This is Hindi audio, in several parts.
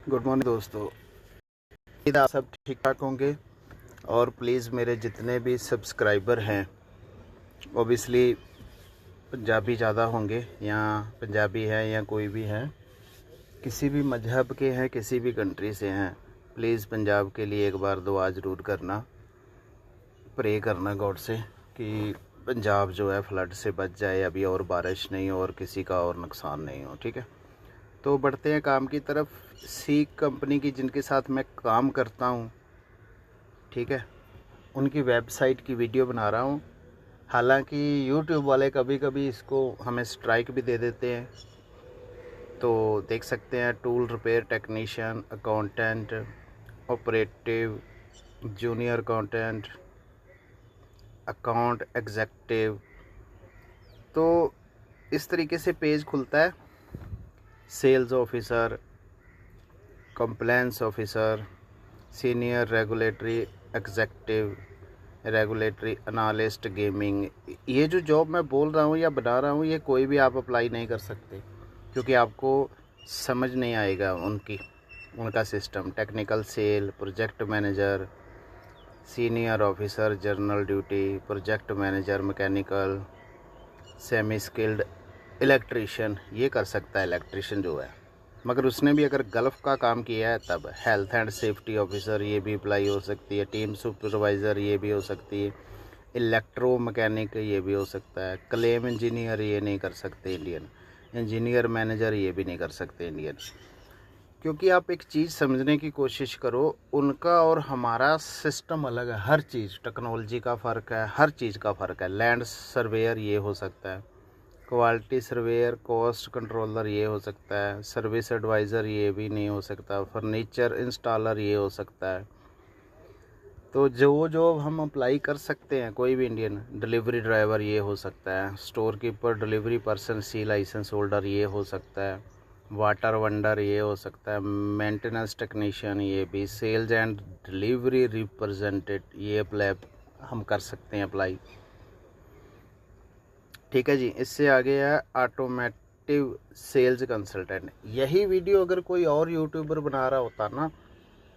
गुड मॉर्निंग दोस्तों। उम्मीद आप सब ठीक ठाक होंगे और प्लीज़ मेरे जितने भी सब्सक्राइबर हैं ओबियसली पंजाबी ज़्यादा होंगे, या पंजाबी हैं या कोई भी हैं, किसी भी मजहब के हैं, किसी भी कंट्री से हैं, प्लीज़ पंजाब के लिए एक बार दुआ ज़रूर करना, प्रे करना गॉड से कि पंजाब जो है फ्लड से बच जाए, अभी और बारिश नहीं हो और किसी का और नुकसान नहीं हो। ठीक है, तो बढ़ते हैं काम की तरफ। सी कंपनी की जिनके साथ मैं काम करता हूँ, ठीक है, उनकी वेबसाइट की वीडियो बना रहा हूँ। हालांकि यूट्यूब वाले कभी कभी इसको हमें स्ट्राइक भी दे देते हैं, तो देख सकते हैं tool repair technician, accountant, operative, junior accountant, account executive. तो इस तरीके से पेज खुलता है। Sales officer, compliance officer, senior regulatory executive, regulatory analyst, gaming. ये जो जॉब मैं बोल रहा हूँ या बना रहा हूँ, ये कोई भी आप अप्लाई नहीं कर सकते, क्योंकि आपको समझ नहीं आएगा उनका system. Technical sale, project manager, senior officer general duty, project manager mechanical, semi skilled electrician, ये कर सकता है इलेक्ट्रीशियन जो है, मगर उसने भी अगर गल्फ़ का काम किया है तब। हेल्थ एंड सेफ्टी ऑफिसर, ये भी अप्लाई हो सकती है। टीम सुपरवाइज़र, ये भी हो सकती है। इलेक्ट्रो मैकेनिक, ये भी हो सकता है। क्लेम इंजीनियर, ये नहीं कर सकते इंडियन। इंजीनियर मैनेजर, ये भी नहीं कर सकते इंडियन। क्योंकि आप एक चीज़ समझने की कोशिश करो, उनका और हमारा सिस्टम अलग है। हर चीज़, टेक्नोलॉजी का फ़र्क है, हर चीज़ का फ़र्क है। लैंड सर्वेयर, ये हो सकता है। क्वालिटी सर्वेयर, कॉस्ट कंट्रोलर, ये हो सकता है। सर्विस एडवाइज़र, ये भी नहीं हो सकता। फर्नीचर इंस्टॉलर, ये हो सकता है। तो जो हम अप्लाई कर सकते हैं, कोई भी इंडियन। डिलीवरी ड्राइवर, ये हो सकता है। स्टोर कीपर, डिलीवरी पर्सन, सी लाइसेंस होल्डर, ये हो सकता है। वाटर वेंडर, ये हो सकता है। मेंटेनेंस टेक्नीशियन, ये भी। सेल्स एंड डिलीवरी रिप्रेजेंटेटिव, ये अप्लाई हम कर सकते हैं अप्लाई। ठीक है जी। इससे आगे है ऑटोमेटिव सेल्स कंसल्टेंट। यही वीडियो अगर कोई और यूट्यूबर बना रहा होता ना,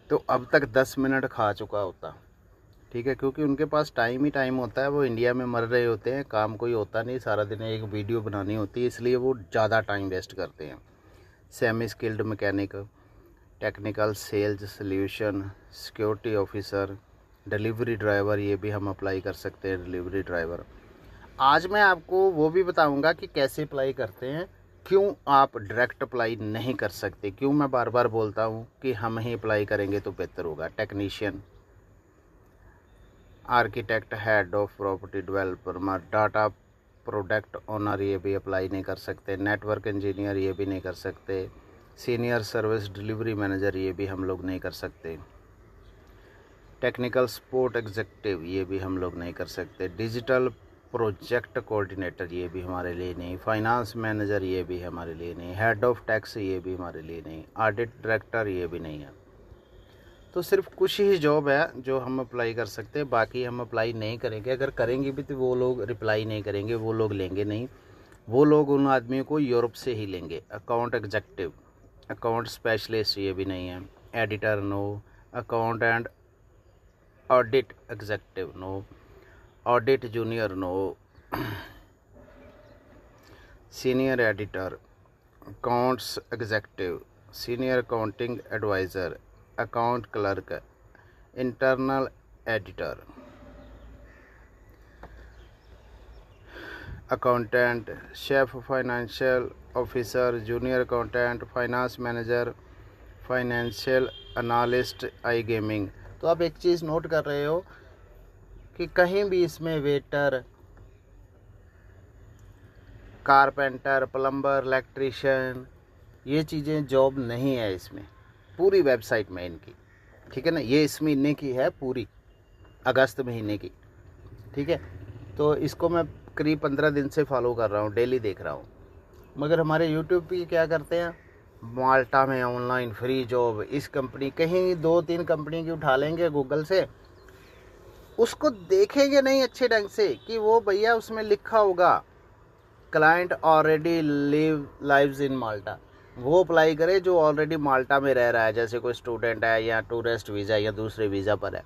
तो अब तक 10 मिनट खा चुका होता। ठीक है, क्योंकि उनके पास टाइम ही टाइम होता है, वो इंडिया में मर रहे होते हैं, काम कोई होता नहीं, सारा दिन एक वीडियो बनानी होती है, इसलिए वो ज़्यादा टाइम वेस्ट करते हैं। Semi skilled mechanic, technical sales solution, security officer, delivery driver, ये भी हम अप्लाई कर सकते हैं। डिलीवरी ड्राइवर आज मैं आपको वो भी बताऊंगा कि कैसे अप्लाई करते हैं, क्यों आप डायरेक्ट अप्लाई नहीं कर सकते, क्यों मैं बार बार बोलता हूँ कि हम ही अप्लाई करेंगे तो बेहतर होगा। Technician, architect, head of property developer, data product owner, ये भी अप्लाई नहीं कर सकते। नेटवर्क इंजीनियर, ये भी नहीं कर सकते। सीनियर सर्विस डिलीवरी मैनेजर, ये भी हम लोग नहीं कर सकते। टेक्निकल सपोर्ट एग्जीक्यूटिव, ये भी हम लोग नहीं कर सकते। डिजिटल प्रोजेक्ट कोऑर्डिनेटर, ये भी हमारे लिए नहीं। फाइनेंस मैनेजर, ये भी हमारे लिए नहीं। हेड ऑफ टैक्स, ये भी हमारे लिए नहीं। ऑडिट डायरेक्टर, ये भी नहीं है। तो सिर्फ कुछ ही जॉब है जो हम अप्लाई कर सकते हैं, बाकी हम अप्लाई नहीं करेंगे। अगर करेंगे भी तो वो लोग रिप्लाई नहीं करेंगे, वो लोग लेंगे नहीं। वो लोग उन आदमियों को यूरोप से ही लेंगे। अकाउंट एग्जेक्टिव, अकाउंट स्पेशलिस्ट, ये भी नहीं है। Editor, no. Account and audit executive, no. Audit junior, no. Senior editor, accounts executive, senior accounting advisor, account clerk, internal editor, accountant, chef, financial officer, junior accountant, finance manager, financial analyst, I gaming. तो आप एक चीज़ नोट कर रहे हो कि कहीं भी इसमें वेटर, कारपेंटर, प्लम्बर, इलेक्ट्रीशियन, ये चीज़ें जॉब नहीं है इसमें, पूरी वेबसाइट में इनकी। ठीक है ना, ये इस महीने की है, पूरी अगस्त महीने की। ठीक है, तो इसको मैं करीब 15 दिन से फॉलो कर रहा हूँ, डेली देख रहा हूँ। मगर हमारे यूट्यूब पे क्या करते हैं, माल्टा में ऑनलाइन फ्री जॉब, इस कंपनी, कहीं 2-3 कंपनी की उठा लेंगे गूगल से, उसको देखेंगे नहीं अच्छे ढंग से कि वो भैया उसमें लिखा होगा क्लाइंट ऑलरेडी लिव्स इन माल्टा। वो अप्लाई करे जो ऑलरेडी माल्टा में रह रहा है, जैसे कोई स्टूडेंट है या टूरिस्ट वीज़ा या दूसरे वीज़ा पर है,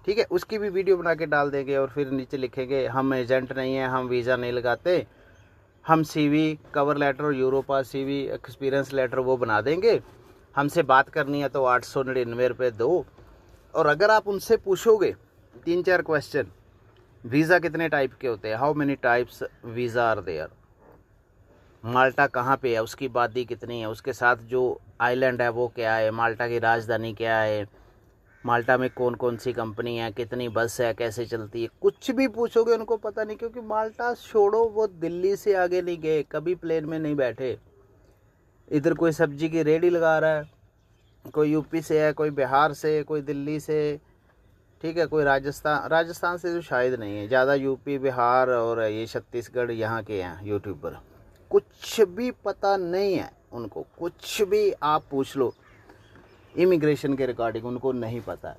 ठीक है। उसकी भी वीडियो बना के डाल देंगे और फिर नीचे लिखेंगे हम एजेंट नहीं हैं, हम वीज़ा नहीं लगाते, हम सीवी, कवर लेटर और यूरोपास सीवी, एक्सपीरियंस लेटर वो बना देंगे, हमसे बात करनी है तो 899 रुपये दो। और अगर आप उनसे पूछोगे 3-4 क्वेश्चन, वीज़ा कितने टाइप के होते हैं, how many types visa are there, Malta कहाँ पे है, उसकी आबादी कितनी है, उसके साथ जो आइलैंड है वो क्या है, माल्टा की राजधानी क्या है, माल्टा में कौन कौन सी कंपनी है, कितनी बस है, कैसे चलती है, कुछ भी पूछोगे उनको पता नहीं। क्योंकि माल्टा छोड़ो, वो दिल्ली से आगे नहीं गए, कभी प्लेन में नहीं बैठे। इधर कोई सब्जी की रेडी लगा रहा है, कोई यूपी से है, कोई बिहार से, कोई दिल्ली से, ठीक है, कोई राजस्थान से तो शायद नहीं है, ज़्यादा यूपी, बिहार और ये छत्तीसगढ़ यहाँ के हैं यूट्यूबर। कुछ भी पता नहीं है उनको, कुछ भी आप पूछ लो इमिग्रेशन के रिगार्डिंग, उनको नहीं पता है,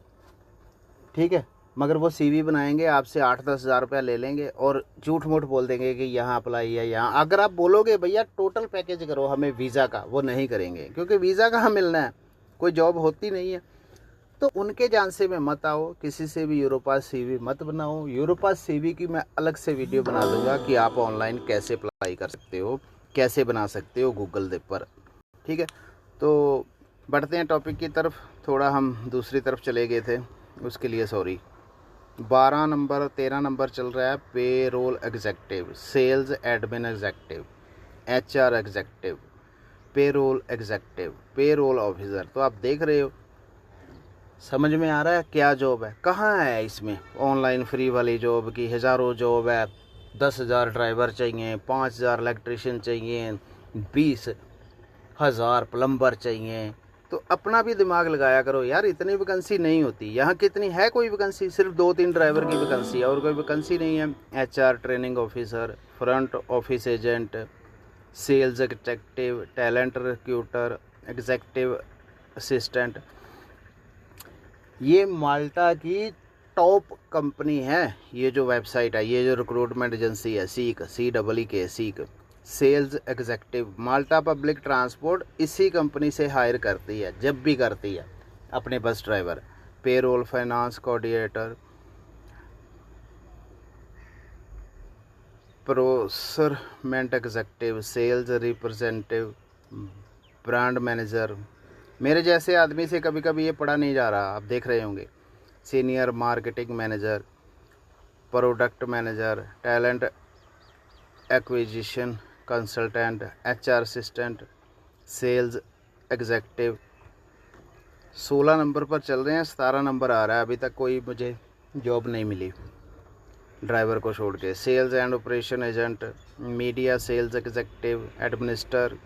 ठीक है। मगर वो सीवी बनाएंगे, आपसे 8-10 हज़ार रुपया ले लेंगे और झूठ मूठ बोल देंगे कि यहाँ अप्लाई है यहाँ। अगर आप बोलोगे भैया टोटल पैकेज करो हमें वीज़ा का, वो नहीं करेंगे, क्योंकि वीज़ा कहाँ मिलना है, कोई जॉब होती नहीं है। तो उनके जानसे में मत आओ, किसी से भी यूरोपास सीवी मत बनाओ। यूरोपास सीवी की मैं अलग से वीडियो बना दूंगा कि आप ऑनलाइन कैसे अप्लाई कर सकते हो, कैसे बना सकते हो गूगल पर, ठीक है। तो बढ़ते हैं टॉपिक की तरफ, थोड़ा हम दूसरी तरफ चले गए थे, उसके लिए सॉरी। 13 नंबर चल रहा है payroll executive, sales admin executive, HR executive, payroll executive, payroll officer. तो आप देख रहे हो, समझ में आ रहा है क्या जॉब है, कहाँ है इसमें ऑनलाइन फ्री वाली जॉब की हज़ारों जॉब है। 10,000 ड्राइवर चाहिए, 5,000 इलेक्ट्रीशियन चाहिए, 20,000 प्लम्बर चाहिए। तो अपना भी दिमाग लगाया करो यार, इतनी वैकेंसी नहीं होती यहाँ। कितनी है, कोई वैकेंसी सिर्फ 2-3 ड्राइवर की वैकेंसी है, और कोई वैकेंसी नहीं है। HR training officer, front office agent, sales executive, talent recruiter, executive assistant. ये माल्टा की टॉप कंपनी है, ये जो वेबसाइट है, ये जो रिक्रूटमेंट एजेंसी है, seek, sales executive. Malta public transport इसी कंपनी से हायर करती है, जब भी करती है अपने bus driver. Payroll, finance coordinator, procurement executive, sales representative, brand manager. मेरे जैसे आदमी से कभी कभी ये पढ़ा नहीं जा रहा, आप देख रहे होंगे। Senior marketing manager, product manager, talent acquisition consultant, HR assistant, sales executive. 16 number पर चल रहे हैं, 17 नंबर आ रहा है, अभी तक कोई मुझे जॉब नहीं मिली ड्राइवर को छोड़ के। Sales and operation agent, media sales executive, administer,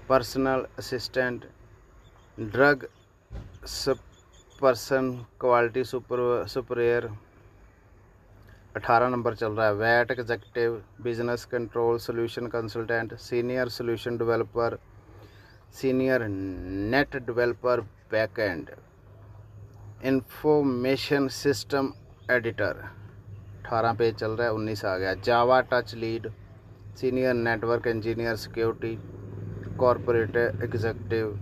personal assistant, drug person, quality supervisor. 18 number चल रहा है। Vet executive, business control solution consultant, senior solution developer, senior net developer backend, information system editor. 18 पे चल रहा है, 19 आ गया। Java touch lead, senior network engineer security, corporate executive,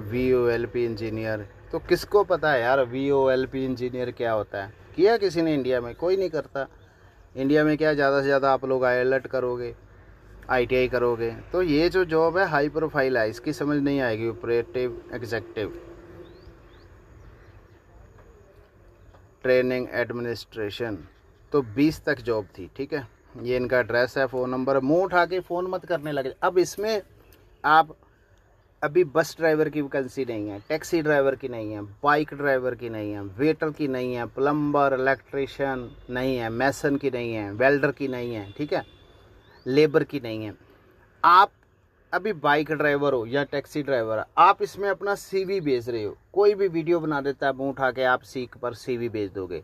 VOLP engineer. तो किसको पता है यार VOLP इंजीनियर क्या होता है? किया किसी ने इंडिया में? कोई नहीं करता। इंडिया में क्या ज़्यादा से ज़्यादा आप लोग IELTS करोगे, ITI करोगे। तो ये जो जॉब है हाई प्रोफाइल है, इसकी समझ नहीं आएगी। Operative executive, training administration. तो 20 तक जॉब थी, ठीक है। ये इनका एड्रेस है, फ़ोन नंबर। मुंह उठा के फ़ोन मत करने लगे। अब इसमें आप अभी बस ड्राइवर की वैकेंसी नहीं है, टैक्सी ड्राइवर की नहीं है, बाइक ड्राइवर की नहीं है, वेटर की नहीं है, प्लम्बर इलेक्ट्रिशियन नहीं है, मैसन की नहीं है, वेल्डर की नहीं है, ठीक है, लेबर की नहीं है। आप अभी बाइक ड्राइवर हो या टैक्सी ड्राइवर, आप इसमें अपना CV भेज रहे हो। कोई भी वीडियो बना देता है, मुँह उठा के आप सीक पर CV भेज दोगे,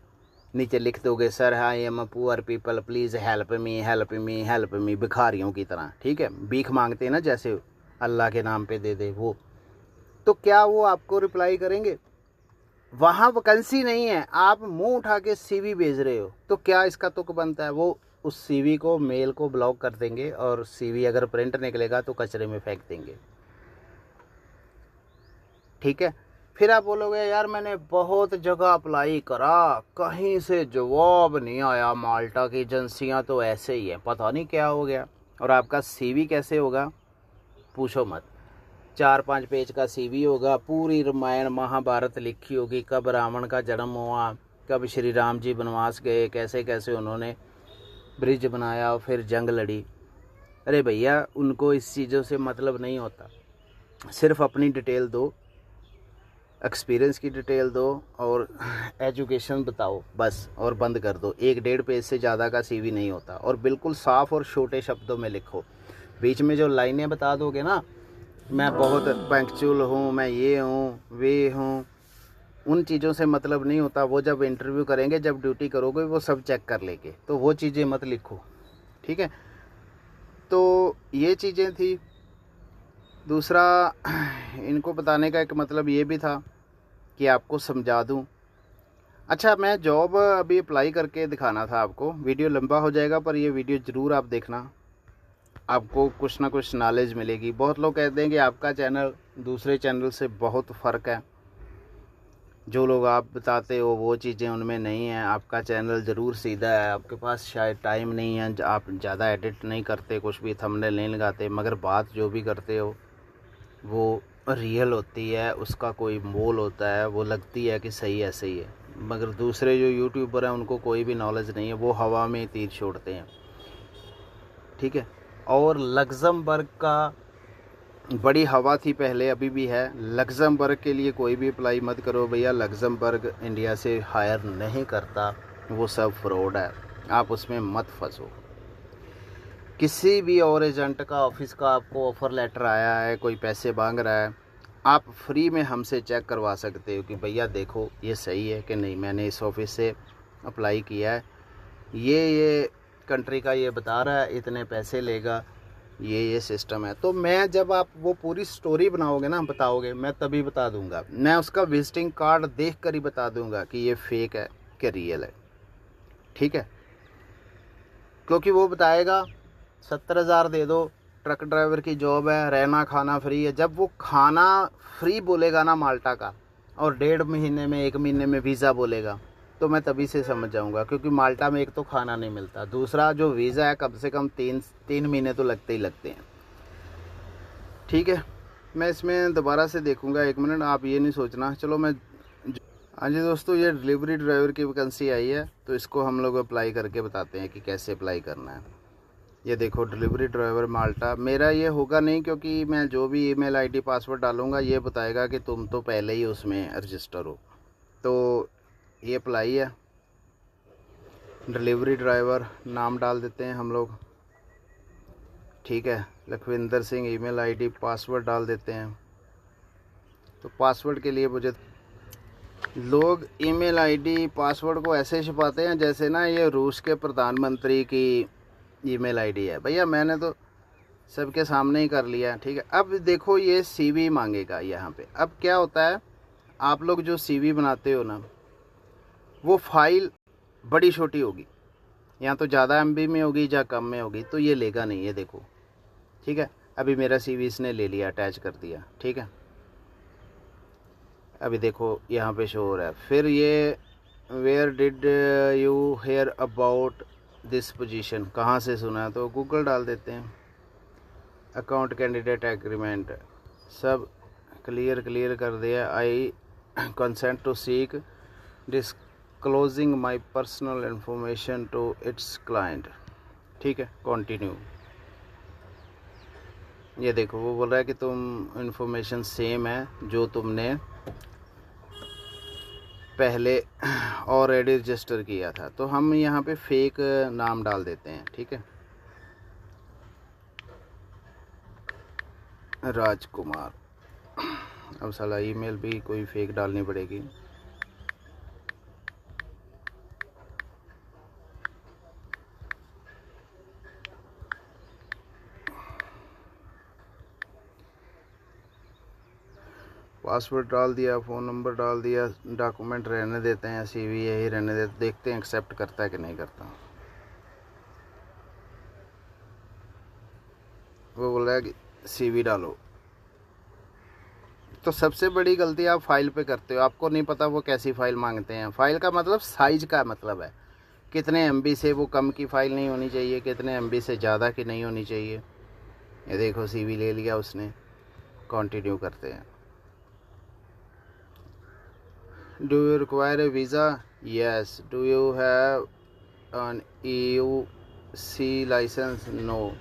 नीचे लिख दोगे sir I am a poor people, please help me help me help me, भिखारियों की तरह, ठीक है। भीख मांगते हैं ना, जैसे अल्लाह के नाम पे दे दे वो। तो क्या वो आपको रिप्लाई करेंगे? वहाँ वैकेंसी नहीं है, आप मुंह उठा के CV भेज रहे हो, तो क्या इसका तुक बनता है? वो उस सीवी को, मेल को ब्लॉक कर देंगे और सीवी अगर प्रिंट निकलेगा तो कचरे में फेंक देंगे। ठीक है। फिर आप बोलोगे यार मैंने बहुत जगह अप्लाई करा, कहीं से जवाब नहीं आया, माल्टा की एजेंसियां तो ऐसे ही हैं, पता नहीं क्या हो गया। और आपका सीवी कैसे होगा, पूछो मत। 4-5 पेज का सीवी होगा, पूरी रामायण महाभारत लिखी होगी, कब रावण का जन्म हुआ, कब श्री राम जी वनवास गए, कैसे कैसे उन्होंने ब्रिज बनाया और फिर जंग लड़ी। अरे भैया उनको इस चीज़ों से मतलब नहीं होता, सिर्फ अपनी डिटेल दो, एक्सपीरियंस की डिटेल दो और एजुकेशन बताओ बस, और बंद कर दो। 1-1.5 पेज से ज़्यादा का सीवी नहीं होता। और बिल्कुल साफ़ और छोटे शब्दों में लिखो। बीच में जो लाइनें बता दोगे ना, मैं बहुत पंक्चुअल हूँ, मैं ये हूँ वे हूँ, उन चीज़ों से मतलब नहीं होता। वो जब इंटरव्यू करेंगे, जब ड्यूटी करोगे, वो सब चेक कर लेंगे, तो वो चीज़ें मत लिखो। ठीक है। तो ये चीज़ें थी। दूसरा इनको बताने का एक मतलब ये भी था कि आपको समझा दूं। अच्छा, मैं जॉब अभी अप्लाई करके दिखाना था आपको, वीडियो लंबा हो जाएगा पर ये वीडियो ज़रूर आप देखना, आपको कुछ ना कुछ नॉलेज मिलेगी। बहुत लोग कहते हैं कि आपका चैनल दूसरे चैनल से बहुत फ़र्क है, जो लोग आप बताते हो वो चीज़ें उनमें नहीं हैं। आपका चैनल ज़रूर सीधा है, आपके पास शायद टाइम नहीं है, आप ज़्यादा एडिट नहीं करते, कुछ भी थंबनेल नहीं लगाते, मगर बात जो भी करते हो वो रियल होती है, उसका कोई मोल होता है, वो लगती है कि सही ऐसे ही है। मगर दूसरे जो यूट्यूबर हैं उनको कोई भी नॉलेज नहीं है, वो हवा में तीर छोड़ते हैं। ठीक है। और लग्जमबर्ग का बड़ी हवा थी पहले, अभी भी है। लग्जमबर्ग के लिए कोई भी अप्लाई मत करो भैया, लग्जमबर्ग इंडिया से हायर नहीं करता, वो सब फ्रॉड है, आप उसमें मत फंसो। किसी भी और एजेंट का, ऑफिस का आपको ऑफ़र लेटर आया है, कोई पैसे मांग रहा है, आप फ्री में हमसे चेक करवा सकते हो कि भैया देखो ये सही है कि नहीं, मैंने इस ऑफिस से अप्लाई किया है, ये कंट्री का ये बता रहा है, इतने पैसे लेगा, ये सिस्टम है। तो मैं, जब आप वो पूरी स्टोरी बनाओगे ना, बताओगे, मैं तभी बता दूंगा। मैं उसका विजिटिंग कार्ड देख कर ही बता दूंगा कि ये फेक है कि रियल है। ठीक है। क्योंकि वो बताएगा 70,000 दे दो, ट्रक ड्राइवर की जॉब है, रहना खाना फ्री है। जब वो खाना फ्री बोलेगा ना माल्टा का, और 1.5 महीने में, 1 महीने में वीज़ा बोलेगा, तो मैं तभी से समझ जाऊंगा। क्योंकि माल्टा में एक तो खाना नहीं मिलता, दूसरा जो वीज़ा है कम से कम 3 महीने तो लगते ही लगते हैं। ठीक है। मैं इसमें दोबारा से देखूंगा, 1 मिनट, आप ये नहीं सोचना। चलो मैं, हाँ जी दोस्तों, ये डिलीवरी ड्राइवर की वैकेंसी आई है, तो इसको हम लोग अप्लाई करके बताते हैं कि कैसे अप्लाई करना है। ये देखो, डिलीवरी ड्राइवर माल्टा। मेरा ये होगा नहीं, क्योंकि मैं जो भी ईमेल आईडी पासवर्ड डालूंगा ये बताएगा कि तुम तो पहले ही उसमें रजिस्टर हो। तो ये अप्लाई है, डिलीवरी ड्राइवर नाम डाल देते हैं हम लोग। ठीक है। Lakhwinder Singh, email ID, password डाल देते हैं। तो पासवर्ड के लिए मुझे, लोग ईमेल आईडी पासवर्ड को ऐसे छुपाते हैं जैसे ना ये रूस के प्रधानमंत्री की ईमेल आईडी है। भैया मैंने तो सबके सामने ही कर लिया। ठीक है। अब देखो, ये सीवी मांगेगा यहाँ पे। अब क्या होता है, आप लोग जो सीवी बनाते हो ना, वो फाइल बड़ी छोटी होगी, या तो ज़्यादा एमबी में होगी या कम में होगी, तो ये लेगा नहीं। ये देखो, ठीक है। अभी मेरा सीवी इसने ले लिया, अटैच कर दिया। ठीक है। अभी देखो यहाँ पे शो हो रहा है। फिर ये where did you hear about this position, कहाँ से सुना है, तो गूगल डाल देते हैं। अकाउंट कैंडिडेट एग्रीमेंट सब क्लियर कर दिया। I consent to seek disclosing my personal information to its client. ठीक है। कंटिन्यू। ये देखो, वो बोल रहा है कि तुम इंफॉर्मेशन सेम है जो तुमने पहले ऑलरेडी रजिस्टर किया था। तो हम यहाँ पे फेक नाम डाल देते हैं। ठीक है। राजकुमार। अब साला ईमेल भी कोई फेक डालनी पड़ेगी। पासवर्ड डाल दिया, फ़ोन नंबर डाल दिया, डॉक्यूमेंट रहने देते हैं, सीवी यही रहने देते, देखते हैं एक्सेप्ट करता है कि नहीं करता। होगा कि सीवी डालो। तो सबसे बड़ी गलती आप फाइल पे करते हो, आपको नहीं पता वो कैसी फ़ाइल मांगते हैं। फ़ाइल का मतलब साइज़ का मतलब है, कितने MB से वो कम की फ़ाइल नहीं होनी चाहिए, कितने MB से ज़्यादा की नहीं होनी चाहिए। ये देखो CV ले लिया उसने, कंटिन्यू करते हैं। Do you require a visa? Yes. Do you have an EUC licence? No.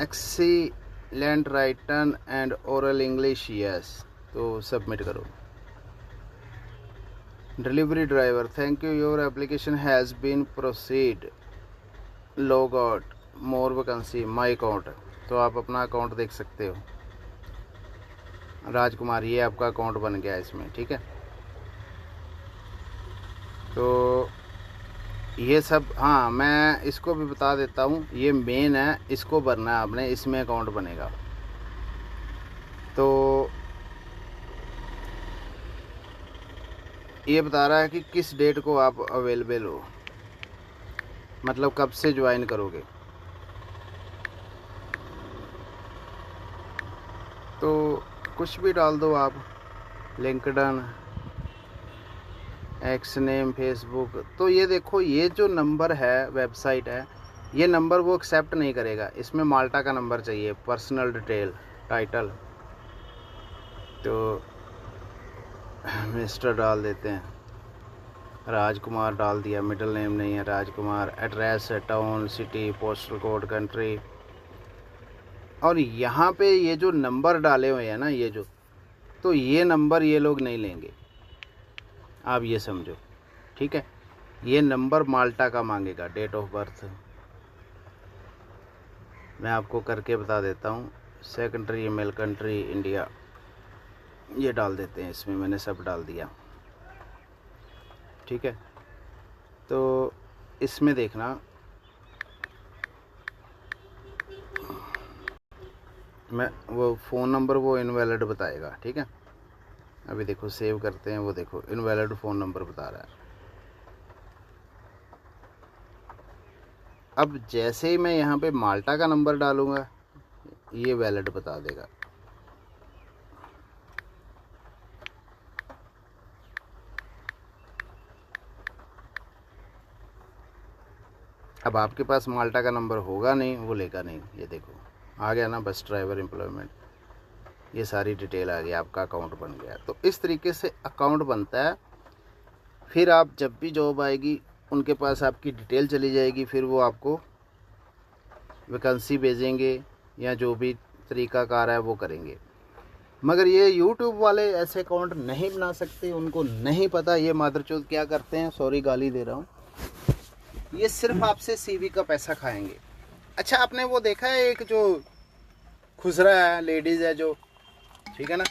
Excellent written and oral English? Yes. तो सबमिट करो। Delivery driver, thank you, your application has been proceed, log out, more vacancy, my account. तो आप अपना अकाउंट देख सकते हो। राजकुमार, ये आपका अकाउंट बन गया इसमें, ठीक है। तो ये सब, हाँ मैं इसको भी बता देता हूँ, ये मेन है, इसको भरना है आपने, इसमें अकाउंट बनेगा। तो ये बता रहा है कि किस डेट को आप अवेलेबल हो, मतलब कब से ज्वाइन करोगे। तो कुछ भी डाल दो आप, लिंक्डइन, एक्स नेम, फेसबुक। तो ये देखो, ये जो नंबर है, वेबसाइट है, ये नंबर वो एक्सेप्ट नहीं करेगा, इसमें माल्टा का नंबर चाहिए, पर्सनल डिटेल, टाइटल। तो मिस्टर डाल देते हैं, राजकुमार डाल दिया, मिडिल नेम नहीं है, राजकुमार। एड्रेस है town, city, postal code, country. और यहाँ पे ये जो नंबर डाले हुए हैं ना, ये जो, तो ये नंबर ये लोग नहीं लेंगे, आप ये समझो, ठीक है। ये नंबर माल्टा का मांगेगा। डेट ऑफ बर्थ मैं आपको करके बता देता हूँ। सेकेंडरी ईमेल, कंट्री इंडिया, ये डाल देते हैं इसमें, मैंने सब डाल दिया, ठीक है। तो इसमें देखना, मैं वो फ़ोन नंबर वो इनवैलिड बताएगा, ठीक है। अभी देखो सेव करते हैं, वो देखो इनवैलिड फ़ोन नंबर बता रहा है। अब जैसे ही मैं यहाँ पे माल्टा का नंबर डालूँगा, ये वैलिड बता देगा। अब आपके पास माल्टा का नंबर होगा नहीं, वो लेगा नहीं। ये देखो आ गया ना, बस ड्राइवर एम्प्लॉयमेंट, ये सारी डिटेल आ गई, आपका अकाउंट बन गया। तो इस तरीके से अकाउंट बनता है। फिर आप जब भी जॉब आएगी, उनके पास आपकी डिटेल चली जाएगी, फिर वो आपको वैकेंसी भेजेंगे या जो भी तरीकाकार है वो करेंगे। मगर ये यूट्यूब वाले ऐसे अकाउंट नहीं बना सकते, उनको नहीं पता ये मादरचोद क्या करते हैं। सॉरी गाली दे रहा हूँ। ये सिर्फ आपसे CV का पैसा खाएंगे। अच्छा, आपने वो देखा है एक जो खुसरा है, लेडीज़ है जो, ठीक है ना।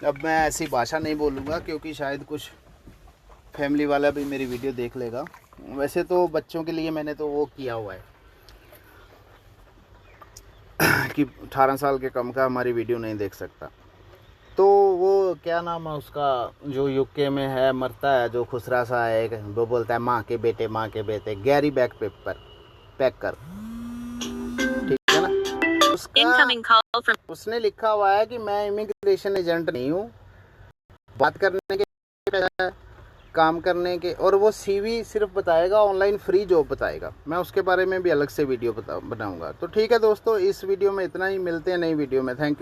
अब मैं ऐसी भाषा नहीं बोलूँगा क्योंकि शायद कुछ फैमिली वाला भी मेरी वीडियो देख लेगा। वैसे तो बच्चों के लिए मैंने तो वो किया हुआ है कि 18 साल के कम का हमारी वीडियो नहीं देख सकता। तो वो क्या नाम है उसका, जो UK में है, मरता है जो खुसरा सा है एक, वो बोलता है माँ के बेटे, माँ के बेटे, गैरी बैक पेपर पैक कर, ठीक है ना। उसका उसने लिखा हुआ है कि मैं इमिग्रेशन एजेंट नहीं हूँ, बात करने के पैसा है, काम करने के, और वो CV सिर्फ बताएगा, ऑनलाइन फ्री जॉब बताएगा। मैं उसके बारे में भी अलग से वीडियो बनाऊंगा। तो ठीक है दोस्तों, इस वीडियो में इतना ही, मिलते हैं नई वीडियो में। Thank you.